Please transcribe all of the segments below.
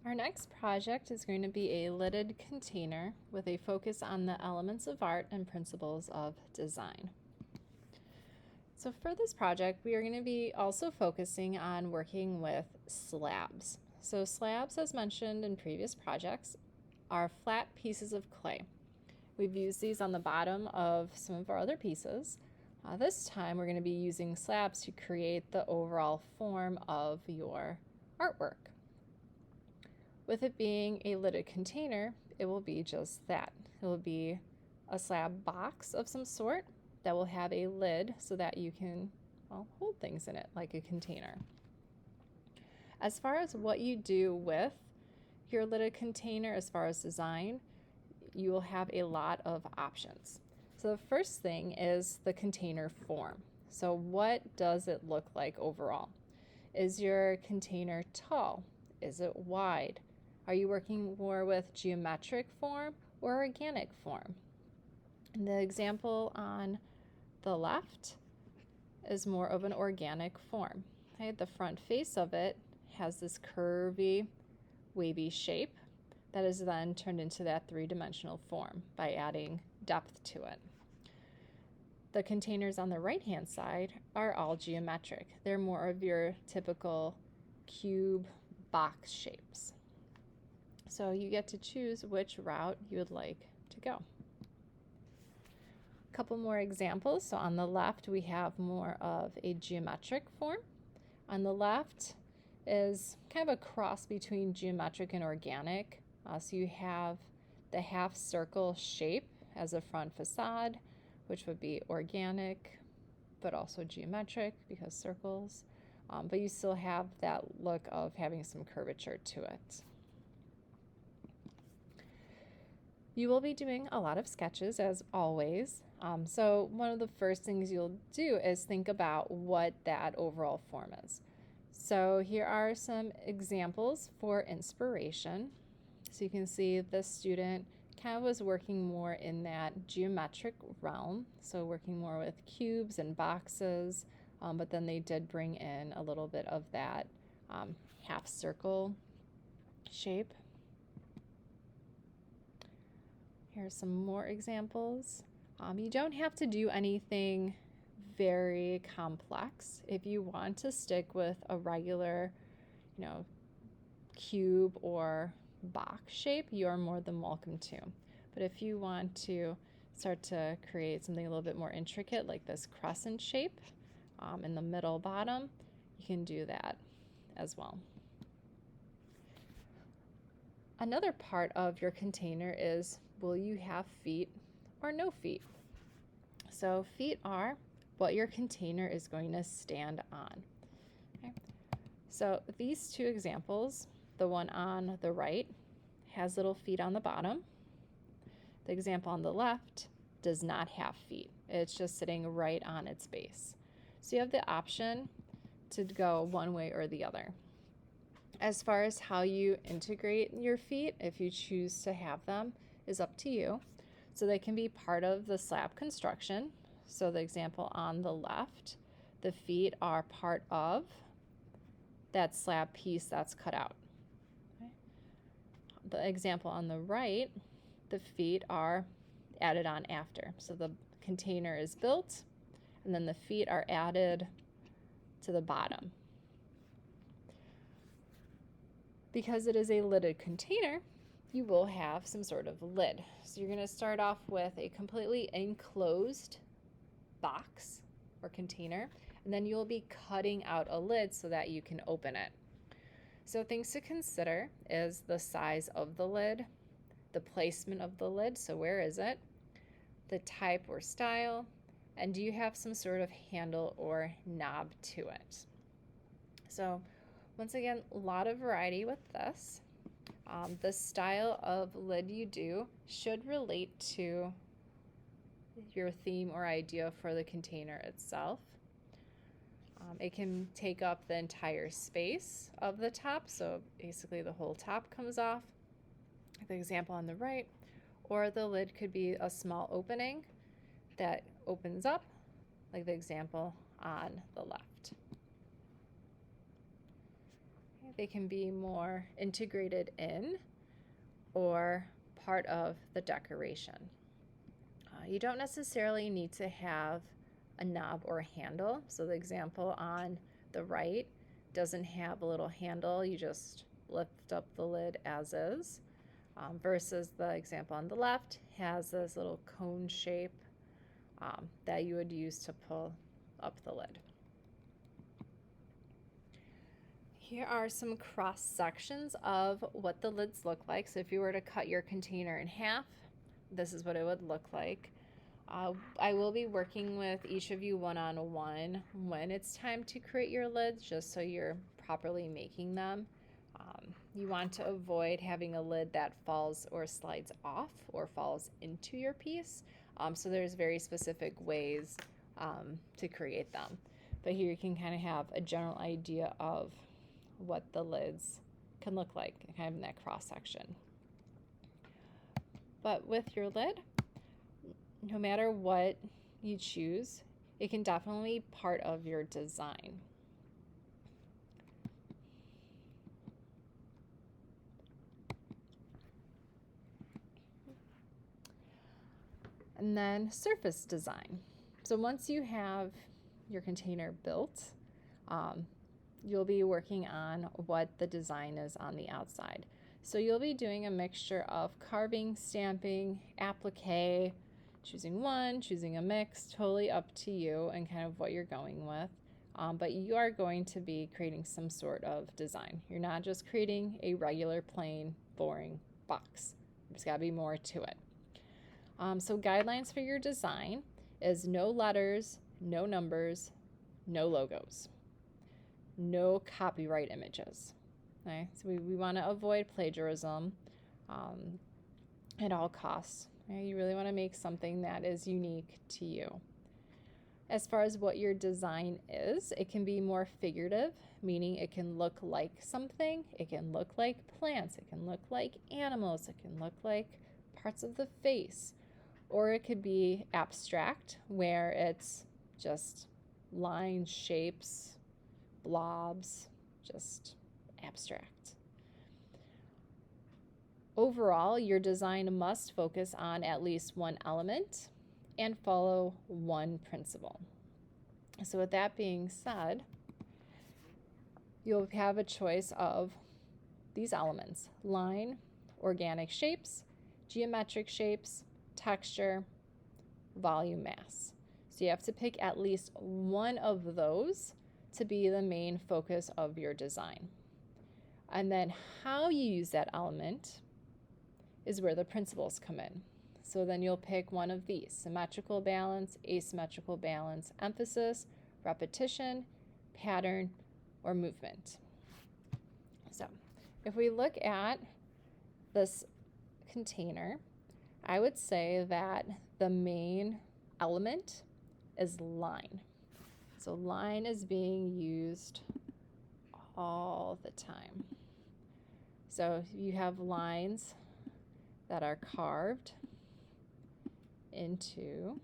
Our next project is going to be a lidded container with a focus on the elements of art and principles of design. So for this project, we are going to be also focusing on working with slabs. So slabs, as mentioned in previous projects, are flat pieces of clay. We've used these on the bottom of some of our other pieces. This time we're going to be using slabs to create the overall form of your artwork. With it being a lidded container, it will be just that. It will be a slab box of some sort that will have a lid so that you can, well, hold things in it like a container. As far as what you do with your lidded container as far as design, you will have a lot of options. So the first thing is the container form. So what does it look like overall? Is your container tall? Is it wide? Are you working more with geometric form or organic form? And the example on the left is more of an organic form. Okay? The front face of it has this curvy, wavy shape that is then turned into that three-dimensional form by adding depth to it. The containers on the right-hand side are all geometric. They're more of your typical cube box shapes. So you get to choose which route you would like to go. A couple more examples. So on the left, we have more of a geometric form. On the left is kind of a cross between geometric and organic. So you have the half circle shape as a front facade, which would be organic, but also geometric because circles. But you still have that look of having some curvature to it. You will be doing a lot of sketches as always. So one of the first things you'll do is think about what that overall form is. So here are some examples for inspiration. So you can see the student kind of was working more in that geometric realm. So working more with cubes and boxes, but then they did bring in a little bit of that half circle shape. Here's some more examples. You don't have to do anything very complex. If you want to stick with a regular, cube or box shape, you are more than welcome to. But if you want to start to create something a little bit more intricate, like this crescent shape in the middle bottom, you can do that as well. Another part of your container is, will you have feet or no feet? So feet are what your container is going to stand on. Okay. So these two examples, the one on the right has little feet on the bottom. The example on the left does not have feet. It's just sitting right on its base. So you have the option to go one way or the other. As far as how you integrate your feet, if you choose to have them, is up to you. So they can be part of the slab construction. So the example on the left, the feet are part of that slab piece that's cut out. Okay. The example on the right, the feet are added on after. So the container is built, and then the feet are added to the bottom. Because it is a lidded container, you will have some sort of lid. So you're going to start off with a completely enclosed box or container, and then you'll be cutting out a lid so that you can open it. So things to consider is the size of the lid, the placement of the lid, so where is it, the type or style, and do you have some sort of handle or knob to it. So once again, a lot of variety with this. The style of lid you do should relate to your theme or idea for the container itself. It can take up the entire space of the top, so basically the whole top comes off, the example on the right, or the lid could be a small opening that opens up, like the example on the left. they can be more integrated in or part of the decoration. You don't necessarily need to have a knob or a handle. So the example on the right doesn't have a little handle. You just lift up the lid as is, versus the example on the left has this little cone shape that you would use to pull up the lid. Here are some cross sections of what the lids look like. So if you were to cut your container in half, this is what it would look like. I will be working with each of you one-on-one when it's time to create your lids, just so you're properly making them. You want to avoid having a lid that falls or slides off or falls into your piece. So there's very specific ways to create them. But here you can kind of have a general idea of what the lids can look like, kind of in that cross section. But with your lid, no matter what you choose, it can definitely be part of your design. And then surface design. So once you have your container built, you'll be working on what the design is on the outside. So you'll be doing a mixture of carving, stamping, applique, choosing one, choosing a mix, totally up to you and kind of what you're going with. But you are going to be creating some sort of design. You're not just creating a regular, plain, boring box. There's got to be more to it. So guidelines for your design is no letters, no numbers, no logos, no copyright images. Okay? So we want to avoid plagiarism at all costs. Okay? You really want to make something that is unique to you. As far as what your design is, it can be more figurative, meaning it can look like something, it can look like plants, it can look like animals, it can look like parts of the face, or it could be abstract, where it's just lines, shapes, blobs, just abstract. Overall, your design must focus on at least one element and follow one principle. So with that being said, you'll have a choice of these elements: line, organic shapes, geometric shapes, texture, volume, mass. So you have to pick at least one of those to be the main focus of your design. And then how you use that element is where the principles come in. So then you'll pick one of these: symmetrical balance, asymmetrical balance, emphasis, repetition, pattern, or movement. So if we look at this container, I would say that the main element is line. So line is being used all the time. So you have lines that are carved into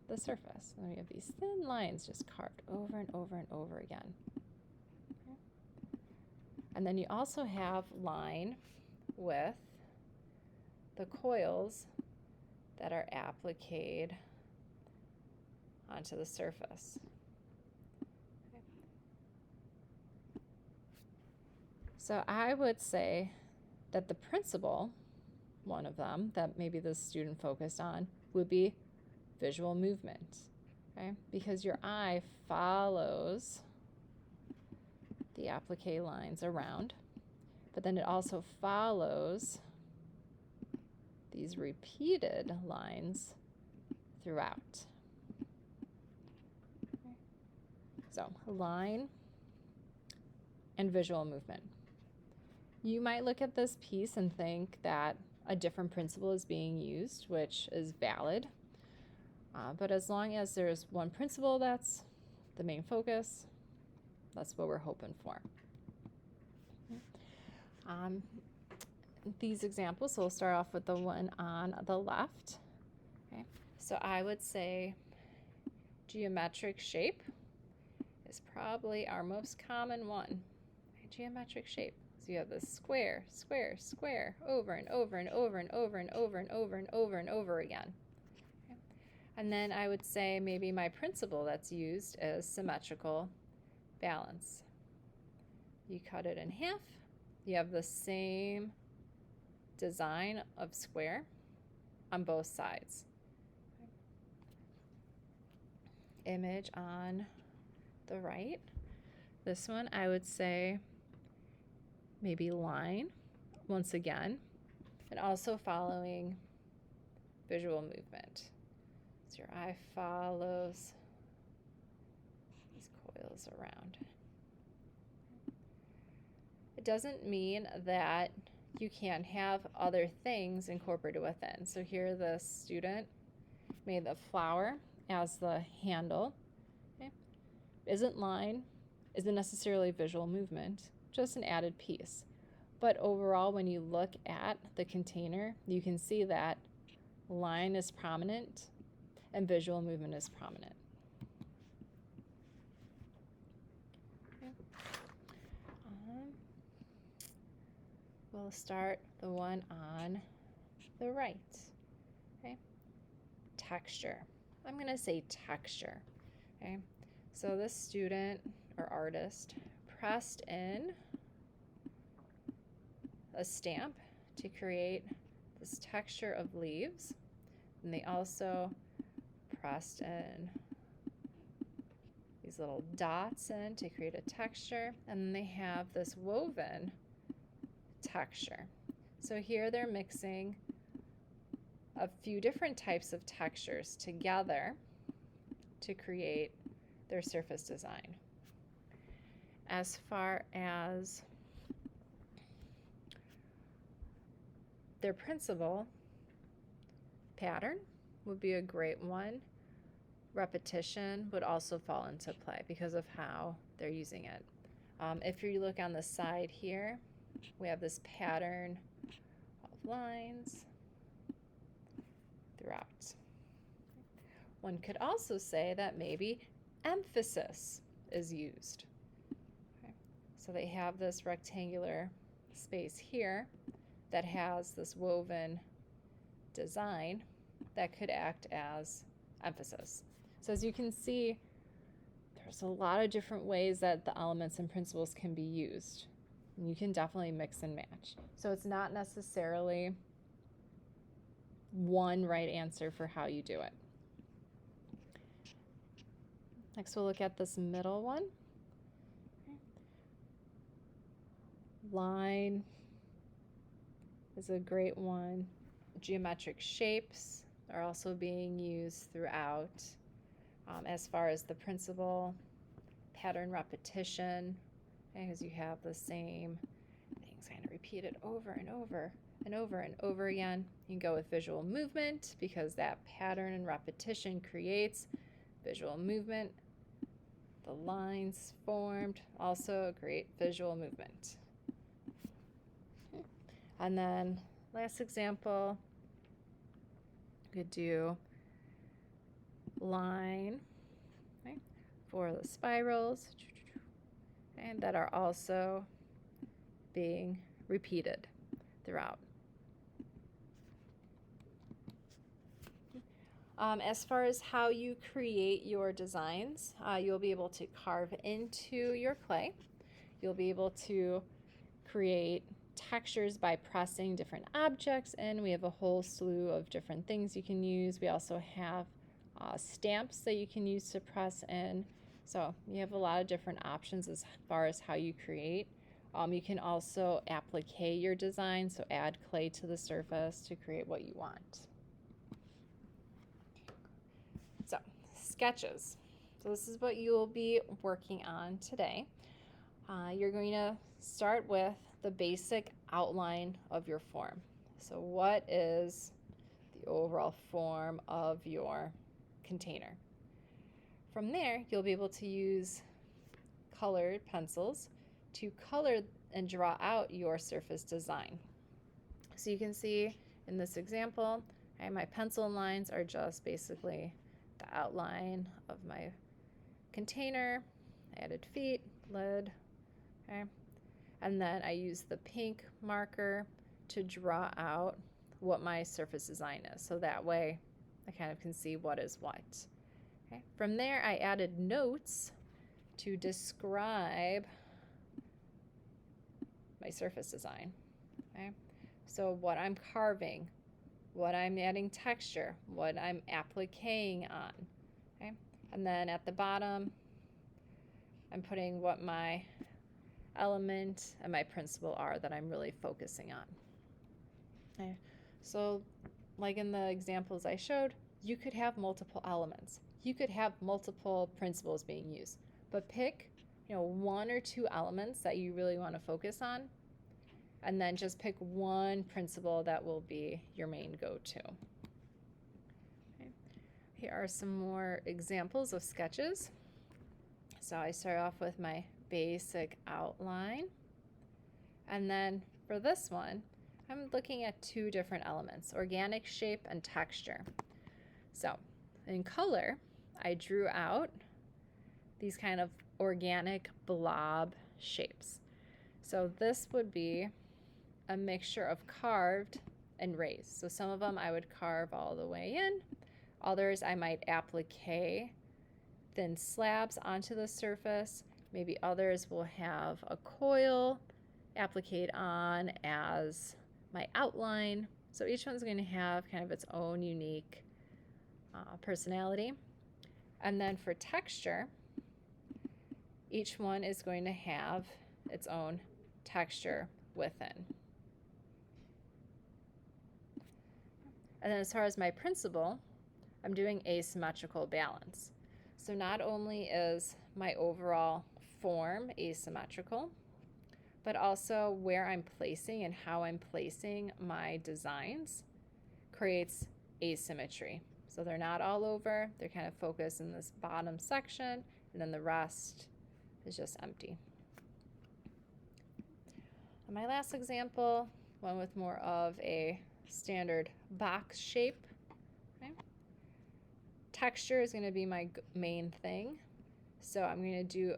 the surface. And we have these thin lines just carved over and over and over again. Okay. And then you also have line with the coils that are appliqued onto the surface. Okay. So I would say that the principle, one of them that maybe the student focused on, would be visual movement, okay? Because your eye follows the applique lines around, but then it also follows these repeated lines throughout. Okay. So line and visual movement. You might look at this piece and think that a different principle is being used, which is valid. But as long as there's one principle that's the main focus, that's what we're hoping for. These examples, so we'll start off with the one on the left. Okay. So I would say geometric shape is probably our most common one. geometric shape. So you have this square, square, square, over and over and over and over and over and over and over and over again. Okay. And then I would say maybe my principle that's used is symmetrical balance. You cut it in half, you have the same design of square on both sides. Okay. Image on the right. This one I would say maybe line once again, and also following visual movement. So your eye follows these coils around. It doesn't mean that you can't have other things incorporated within. So here the student made the flower as the handle. Okay. Isn't line, isn't necessarily visual movement, just an added piece. But overall, when you look at the container, you can see that line is prominent and visual movement is prominent. Okay. We'll start the one on the right. Okay. Texture. I'm going to say texture. Okay. So this student or artist pressed in a stamp to create this texture of leaves, and they also pressed in these little dots in to create a texture, and then they have this woven texture. So here they're mixing a few different types of textures together to create their surface design. As far as their principle, pattern would be a great one. Repetition would also fall into play because of how they're using it. If you look on the side here, we have this pattern of lines throughout. One could also say that maybe emphasis is used. Okay. So they have this rectangular space here that has this woven design that could act as emphasis. So as you can see, there's a lot of different ways that the elements and principles can be used. And you can definitely mix and match. So it's not necessarily one right answer for how you do it. Next, we'll look at this middle one. Line is a great one. Geometric shapes are also being used throughout. As far as the principle, pattern repetition, because you have the same things kind of repeated over and over and over and over again. You can go with visual movement because that pattern and repetition creates visual movement. The lines formed also create visual movement. Okay. And then last example, you could do line, okay, for the spirals, and that are also being repeated throughout. As far as how you create your designs, you'll be able to carve into your clay. You'll be able to create textures by pressing different objects, and we have a whole slew of different things you can use. We also have stamps that you can use to press in. So you have a lot of different options as far as how you create. You can also applique your design, so add clay to the surface to create what you want. So sketches. So this is what you will be working on today. You're going to start with the basic outline of your form. So what is the overall form of your container? From there, you'll be able to use colored pencils to color and draw out your surface design. So you can see in this example, my pencil lines are just basically the outline of my container, added feet, lid, okay. And then I use the pink marker to draw out what my surface design is. So that way I kind of can see what is what. Okay. From there, I added notes to describe my surface design. Okay. So what I'm carving, what I'm adding texture, what I'm appliquing on. Okay. And then at the bottom, I'm putting what my element and my principle are that I'm really focusing on. Okay. So like in the examples I showed, you could have multiple elements. You could have multiple principles being used, but pick, one or two elements that you really want to focus on, and then just pick one principle that will be your main go-to. Okay. Here are some more examples of sketches. So I start off with my basic outline, and then for this one, I'm looking at two different elements, organic shape and texture. So in color, I drew out these kind of organic blob shapes. So this would be a mixture of carved and raised. So some of them I would carve all the way in. Others I might applique thin slabs onto the surface. Maybe others will have a coil appliqued on as my outline. So each one's going to have kind of its own unique personality. And then for texture, each one is going to have its own texture within. And then as far as my principle, I'm doing asymmetrical balance. So not only is my overall form asymmetrical, but also where I'm placing and how I'm placing my designs creates asymmetry. So they're not all over, they're kind of focused in this bottom section, and then the rest is just empty. And my last example, one with more of a standard box shape. Okay. Texture is going to be my main thing. So I'm going to do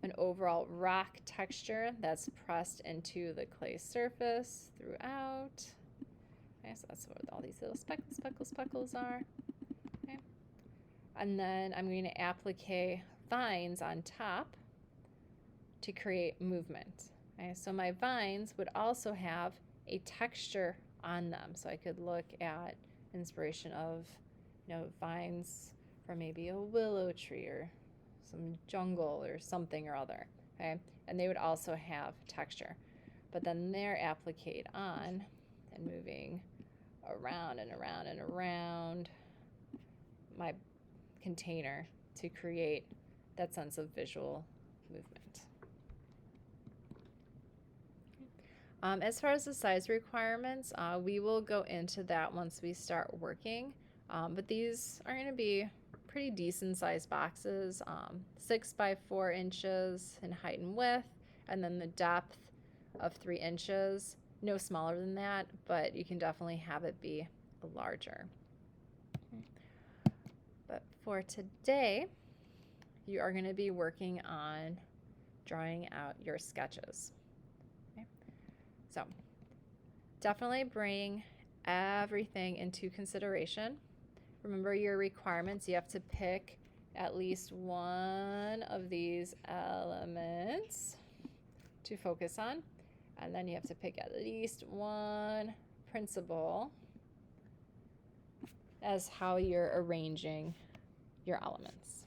an overall rock texture that's pressed into the clay surface throughout. Okay, so that's what all these little speckles are. Okay. And then I'm going to applique vines on top to create movement. Okay, so my vines would also have a texture on them. So I could look at inspiration of, vines from maybe a willow tree or some jungle or something or other. Okay, and they would also have texture. But then they're appliqued on and moving around and around and around my container to create that sense of visual movement. As far as the size requirements, we will go into that once we start working, but these are going to be pretty decent sized boxes, 6 by 4 inches in height and width, and then the depth of 3 inches. No smaller than that, but you can definitely have it be larger. But for today, you are going to be working on drawing out your sketches. Okay. So definitely bring everything into consideration. Remember your requirements. You have to pick at least one of these elements to focus on. And then you have to pick at least one principle as how you're arranging your elements.